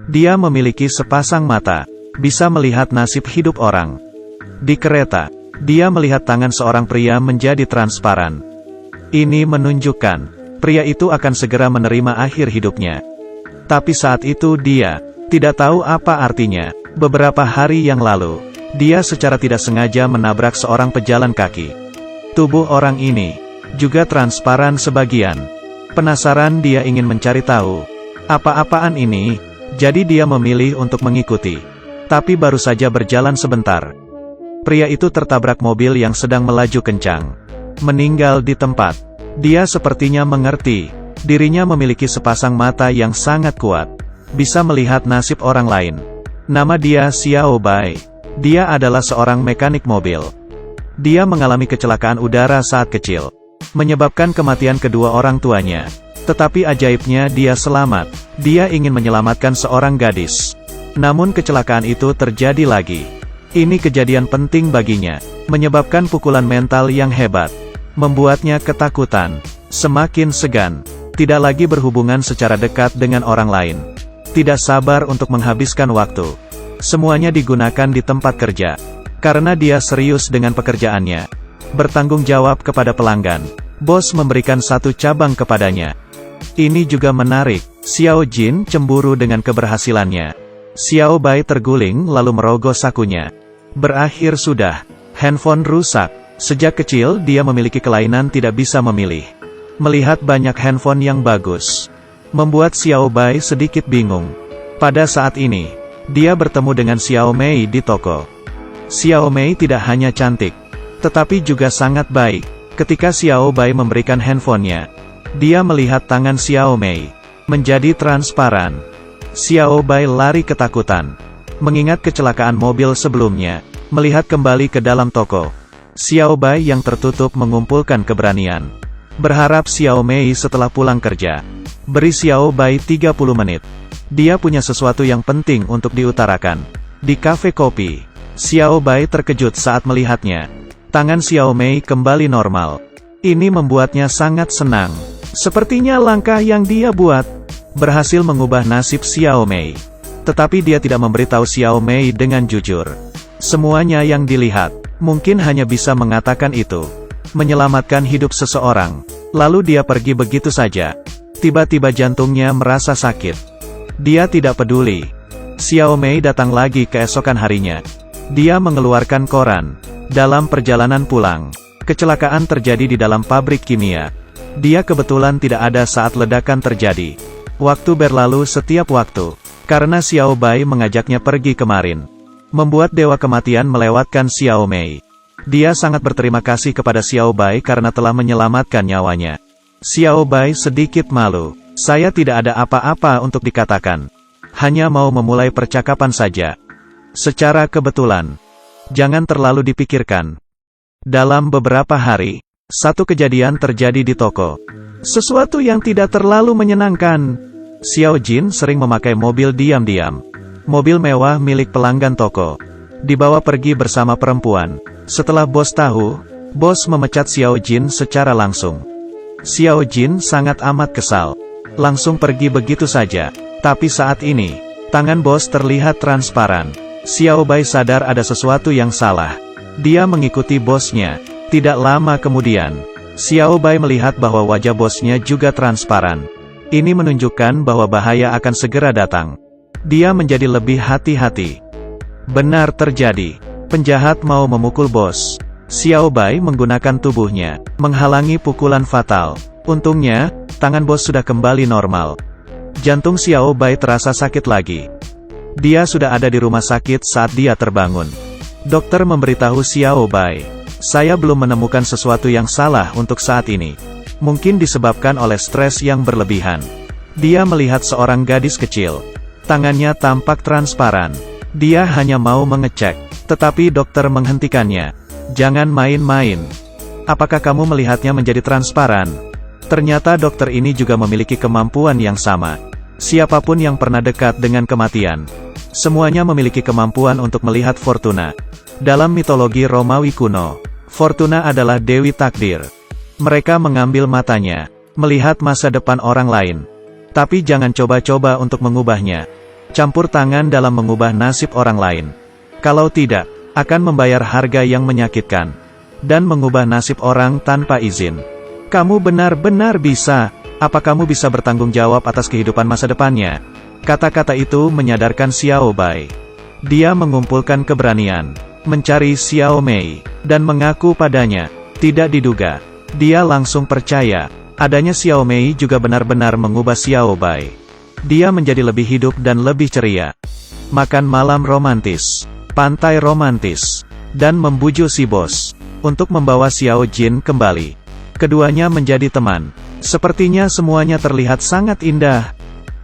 Dia memiliki sepasang mata, bisa melihat nasib hidup orang. Di kereta, dia melihat tangan seorang pria menjadi transparan. Ini menunjukkan, pria itu akan segera menerima akhir hidupnya. Tapi saat itu dia tidak tahu apa artinya. Beberapa hari yang lalu, dia secara tidak sengaja menabrak seorang pejalan kaki. Tubuh orang ini juga transparan sebagian. Penasaran, dia ingin mencari tahu apa-apaan ini, jadi dia memilih untuk mengikuti. Tapi baru saja berjalan sebentar, pria itu tertabrak mobil yang sedang melaju kencang. Meninggal di tempat. Dia sepertinya mengerti, dirinya memiliki sepasang mata yang sangat kuat, bisa melihat nasib orang lain. Nama dia Xiao Bai. Dia adalah seorang mekanik mobil. Dia mengalami kecelakaan udara saat kecil, menyebabkan kematian kedua orang tuanya. Tetapi ajaibnya dia selamat. Dia ingin menyelamatkan seorang gadis. Namun kecelakaan itu terjadi lagi. Ini kejadian penting baginya, menyebabkan pukulan mental yang hebat, membuatnya ketakutan, semakin segan, tidak lagi berhubungan secara dekat dengan orang lain, tidak sabar untuk menghabiskan waktu. Semuanya digunakan di tempat kerja, karena dia serius dengan pekerjaannya, bertanggung jawab kepada pelanggan. Bos memberikan satu cabang kepadanya. Ini juga menarik, Xiao Jin cemburu dengan keberhasilannya. Xiao Bai terguling lalu merogoh sakunya. Berakhir sudah, handphone rusak. Sejak kecil dia memiliki kelainan tidak bisa memilih. Melihat banyak handphone yang bagus, membuat Xiao Bai sedikit bingung. Pada saat ini, dia bertemu dengan Xiao Mei di toko. Xiao Mei tidak hanya cantik, tetapi juga sangat baik. Ketika Xiao Bai memberikan handphonenya, dia melihat tangan Xiao Mei menjadi transparan. Xiao Bai lari ketakutan, mengingat kecelakaan mobil sebelumnya. Melihat kembali ke dalam toko, Xiao Bai yang tertutup mengumpulkan keberanian, berharap Xiao Mei setelah pulang kerja. Beri Xiao Bai 30 menit. Dia punya sesuatu yang penting untuk diutarakan. Di kafe kopi, Xiao Bai terkejut saat melihatnya. Tangan Xiao Mei kembali normal. Ini membuatnya sangat senang. Sepertinya langkah yang dia buat berhasil mengubah nasib Xiao Mei. Tetapi dia tidak memberitahu Xiao Mei dengan jujur. Semuanya yang dilihat, mungkin hanya bisa mengatakan itu, menyelamatkan hidup seseorang. Lalu dia pergi begitu saja. Tiba-tiba jantungnya merasa sakit. Dia tidak peduli. Xiao Mei datang lagi keesokan harinya. Dia mengeluarkan koran. Dalam perjalanan pulang, kecelakaan terjadi di dalam pabrik kimia. Dia kebetulan tidak ada saat ledakan terjadi. Waktu berlalu setiap waktu, karena Xiao Bai mengajaknya pergi kemarin. Membuat dewa kematian melewatkan Xiao Mei. Dia sangat berterima kasih kepada Xiao Bai karena telah menyelamatkan nyawanya. Xiao Bai sedikit malu. Saya tidak ada apa-apa untuk dikatakan. Hanya mau memulai percakapan saja. Secara kebetulan. Jangan terlalu dipikirkan. Dalam beberapa hari, satu kejadian terjadi di toko. Sesuatu yang tidak terlalu menyenangkan. Xiao Jin sering memakai mobil diam-diam. Mobil mewah milik pelanggan toko. Dibawa pergi bersama perempuan. Setelah bos tahu, bos memecat Xiao Jin secara langsung. Xiao Jin sangat amat kesal. Langsung pergi begitu saja. Tapi saat ini, tangan bos terlihat transparan. Xiao Bai sadar ada sesuatu yang salah. Dia mengikuti bosnya. Tidak lama kemudian, Xiao Bai melihat bahwa wajah bosnya juga transparan. Ini menunjukkan bahwa bahaya akan segera datang. Dia menjadi lebih hati-hati. Benar terjadi. Penjahat mau memukul bos. Xiao Bai menggunakan tubuhnya, menghalangi pukulan fatal. Untungnya, tangan bos sudah kembali normal. Jantung Xiao Bai terasa sakit lagi. Dia sudah ada di rumah sakit saat dia terbangun. Dokter memberitahu Xiao Bai, saya belum menemukan sesuatu yang salah untuk saat ini. Mungkin disebabkan oleh stres yang berlebihan. Dia melihat seorang gadis kecil. Tangannya tampak transparan. Dia hanya mau mengecek, tetapi dokter menghentikannya. Jangan main-main. Apakah kamu melihatnya menjadi transparan? Ternyata dokter ini juga memiliki kemampuan yang sama. Siapapun yang pernah dekat dengan kematian, semuanya memiliki kemampuan untuk melihat Fortuna. Dalam mitologi Romawi kuno, Fortuna adalah dewi takdir. Mereka mengambil matanya, melihat masa depan orang lain. Tapi jangan coba-coba untuk mengubahnya. campur tangan dalam mengubah nasib orang lain. Kalau tidak, akan membayar harga yang menyakitkan. Dan mengubah nasib orang tanpa izin. Kamu benar-benar bisa. Apa kamu bisa bertanggung jawab atas kehidupan masa depannya? Kata-kata itu menyadarkan Xiao Bai. Dia mengumpulkan keberanian, mencari Xiao Mei, dan mengaku padanya. Tidak diduga, dia langsung percaya, adanya Xiao Mei juga benar-benar mengubah Xiao Bai. Dia menjadi lebih hidup dan lebih ceria. Makan malam romantis, pantai romantis, dan membujuk si bos untuk membawa Xiao Jin kembali. Keduanya menjadi teman. Sepertinya semuanya terlihat sangat indah.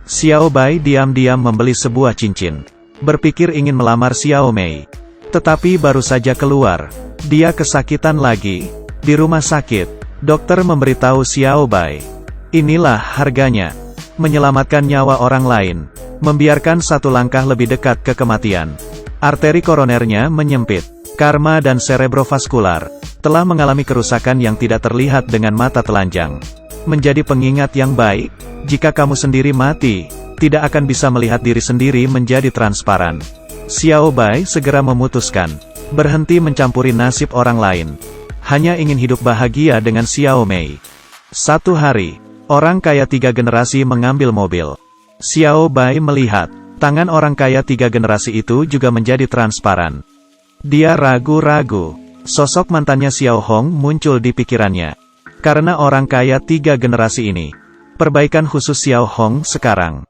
Xiao Bai diam-diam membeli sebuah cincin. Berpikir ingin melamar Xiao Mei. Tetapi baru saja keluar, dia kesakitan lagi. Di rumah sakit, dokter memberitahu Xiao Bai. Inilah harganya. Menyelamatkan nyawa orang lain. Membiarkan satu langkah lebih dekat ke kematian. Arteri koronernya menyempit. Karma dan cerebrovaskular telah mengalami kerusakan yang tidak terlihat dengan mata telanjang. Menjadi pengingat yang baik, jika kamu sendiri mati, tidak akan bisa melihat diri sendiri menjadi transparan. Xiao Bai segera memutuskan, berhenti mencampuri nasib orang lain. Hanya ingin hidup bahagia dengan Xiao Mei. Satu hari, orang kaya 3 generasi mengambil mobil. Xiao Bai melihat, tangan orang kaya 3 generasi itu juga menjadi transparan. Dia ragu-ragu. Sosok mantannya Xiao Hong muncul di pikirannya. Karena orang kaya 3 generasi ini. Perbaikan khusus Xiao Hong sekarang.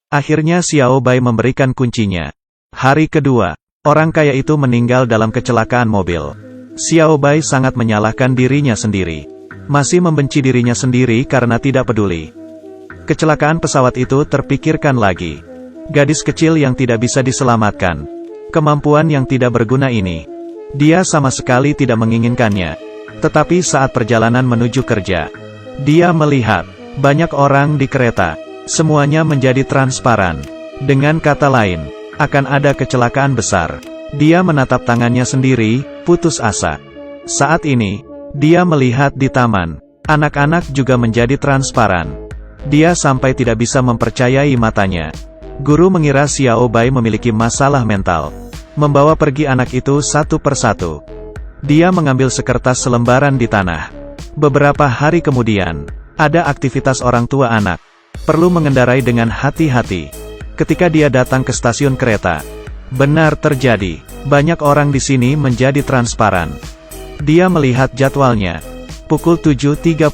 Akhirnya Xiao Bai memberikan kuncinya. Hari kedua, orang kaya itu meninggal dalam kecelakaan mobil. Xiao Bai sangat menyalahkan dirinya sendiri. Masih membenci dirinya sendiri karena tidak peduli. Kecelakaan pesawat itu terpikirkan lagi. Gadis kecil yang tidak bisa diselamatkan. Kemampuan yang tidak berguna ini. Dia sama sekali tidak menginginkannya. Tetapi saat perjalanan menuju kerja, dia melihat banyak orang di kereta. Semuanya menjadi transparan. Dengan kata lain, akan ada kecelakaan besar. Dia menatap tangannya sendiri, putus asa. Saat ini, dia melihat di taman. Anak-anak juga menjadi transparan. Dia sampai tidak bisa mempercayai matanya. Guru mengira Xiao Bai memiliki masalah mental. Membawa pergi anak itu satu persatu. Dia mengambil sekertas selembaran di tanah. Beberapa hari kemudian, ada aktivitas orang tua anak. Perlu mengendarai dengan hati-hati. Ketika dia datang ke stasiun kereta, benar terjadi. Banyak orang di sini menjadi transparan. Dia melihat jadwalnya. Pukul 7.30.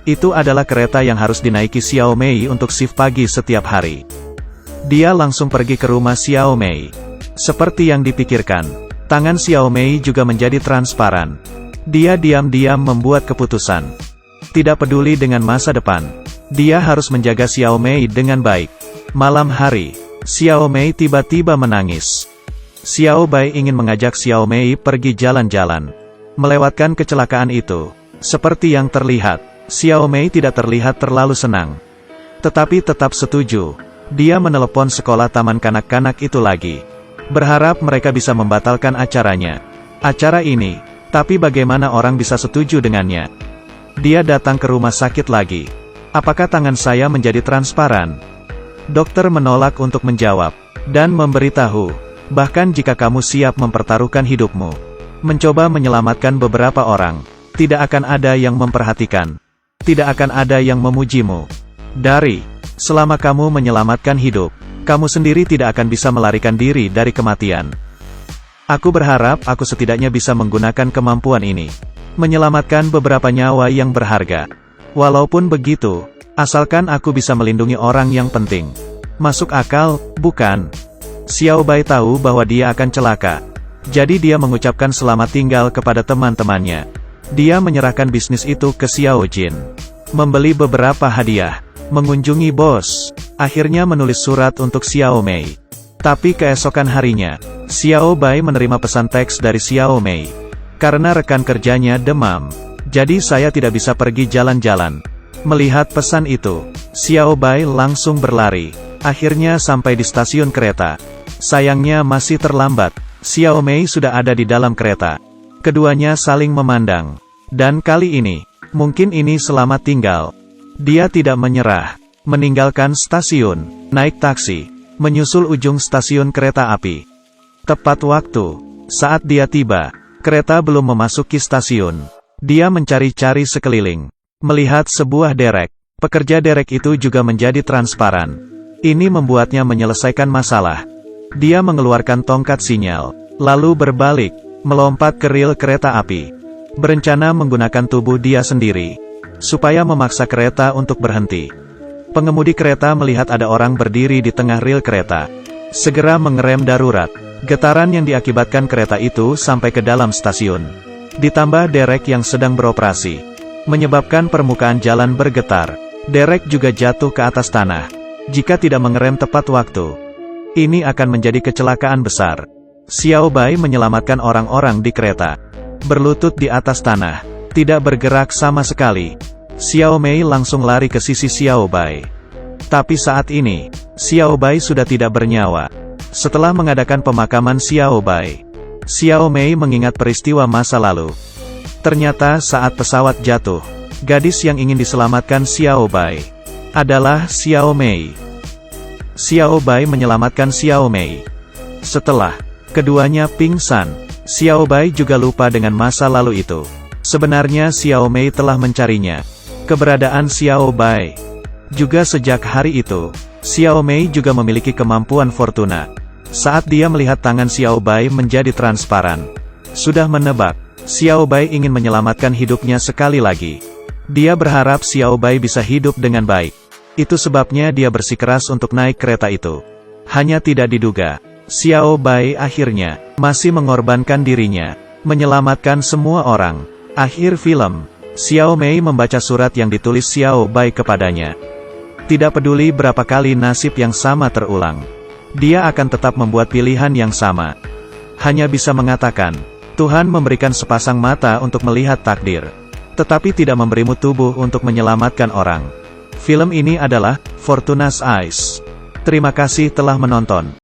Itu adalah kereta yang harus dinaiki Xiao Mei untuk shift pagi setiap hari. Dia langsung pergi ke rumah Xiao Mei. Seperti yang dipikirkan, tangan Xiao Mei juga menjadi transparan. Dia diam-diam membuat keputusan. Tidak peduli dengan masa depan, dia harus menjaga Xiao Mei dengan baik. Malam hari, Xiao Mei tiba-tiba menangis. Xiao Bai ingin mengajak Xiao Mei pergi jalan-jalan. Melewatkan kecelakaan itu, seperti yang terlihat, Xiao Mei tidak terlihat terlalu senang. Tetapi tetap setuju. Dia menelepon sekolah taman kanak-kanak itu lagi. Berharap mereka bisa membatalkan acaranya. Acara ini, tapi bagaimana orang bisa setuju dengannya? Dia datang ke rumah sakit lagi. Apakah tangan saya menjadi transparan? Dokter menolak untuk menjawab. Dan memberitahu, bahkan jika kamu siap mempertaruhkan hidupmu, mencoba menyelamatkan beberapa orang, tidak akan ada yang memperhatikan. Tidak akan ada yang memujimu. Selama kamu menyelamatkan hidup, kamu sendiri tidak akan bisa melarikan diri dari kematian. Aku berharap aku setidaknya bisa menggunakan kemampuan ini. Menyelamatkan beberapa nyawa yang berharga. Walaupun begitu, asalkan aku bisa melindungi orang yang penting. Masuk akal, bukan? Xiao Bai tahu bahwa dia akan celaka. Jadi dia mengucapkan selamat tinggal kepada teman-temannya. Dia menyerahkan bisnis itu ke Xiao Jin. Membeli beberapa hadiah. Mengunjungi bos. Akhirnya menulis surat untuk Xiao Mei. Tapi keesokan harinya, Xiao Bai menerima pesan teks dari Xiao Mei. Karena rekan kerjanya demam, jadi saya tidak bisa pergi jalan-jalan. Melihat pesan itu, Xiao Bai langsung berlari. Akhirnya sampai di stasiun kereta. Sayangnya masih terlambat. Xiao Mei sudah ada di dalam kereta. Keduanya saling memandang. Dan kali ini, mungkin ini selamat tinggal. Dia tidak menyerah. Meninggalkan stasiun, naik taksi. menyusul ujung stasiun kereta api. Tepat waktu, saat dia tiba, kereta belum memasuki stasiun. Dia mencari-cari sekeliling, melihat sebuah derek. Pekerja derek itu juga menjadi transparan. Ini membuatnya menyelesaikan masalah. Dia mengeluarkan tongkat sinyal, lalu berbalik, melompat ke rel kereta api. Berencana menggunakan tubuh dia sendiri, supaya memaksa kereta untuk berhenti. Pengemudi kereta melihat ada orang berdiri di tengah rel kereta. Segera mengerem darurat. Getaran yang diakibatkan kereta itu sampai ke dalam stasiun. Ditambah derek yang sedang beroperasi, menyebabkan permukaan jalan bergetar. Derek juga jatuh ke atas tanah. Jika tidak mengerem tepat waktu, ini akan menjadi kecelakaan besar. Xiao Bai menyelamatkan orang-orang di kereta. Berlutut di atas tanah, tidak bergerak sama sekali. Xiao Mei langsung lari ke sisi Xiao Bai. Tapi saat ini, Xiao Bai sudah tidak bernyawa. Setelah mengadakan pemakaman Xiao Bai, Xiao Mei mengingat peristiwa masa lalu. Ternyata saat pesawat jatuh, gadis yang ingin diselamatkan Xiao Bai adalah Xiao Mei. Xiao Bai menyelamatkan Xiao Mei. Setelah keduanya pingsan, Xiao Bai juga lupa dengan masa lalu itu. Sebenarnya Xiao Mei telah mencarinya. Keberadaan Xiao Bai. Juga sejak hari itu, Xiao Mei juga memiliki kemampuan fortuna. Saat dia melihat tangan Xiao Bai menjadi transparan, sudah menebak, Xiao Bai ingin menyelamatkan hidupnya sekali lagi. Dia berharap Xiao Bai bisa hidup dengan baik. Itu sebabnya dia bersikeras untuk naik kereta itu. Hanya tidak diduga, Xiao Bai akhirnya masih mengorbankan dirinya, menyelamatkan semua orang. Akhir film, Xiao Mei membaca surat yang ditulis Xiao Bai kepadanya. Tidak peduli berapa kali nasib yang sama terulang, dia akan tetap membuat pilihan yang sama. Hanya bisa mengatakan, Tuhan memberikan sepasang mata untuk melihat takdir, tetapi tidak memberimu tubuh untuk menyelamatkan orang. Film ini adalah Fortuna's Eyes. Terima kasih telah menonton.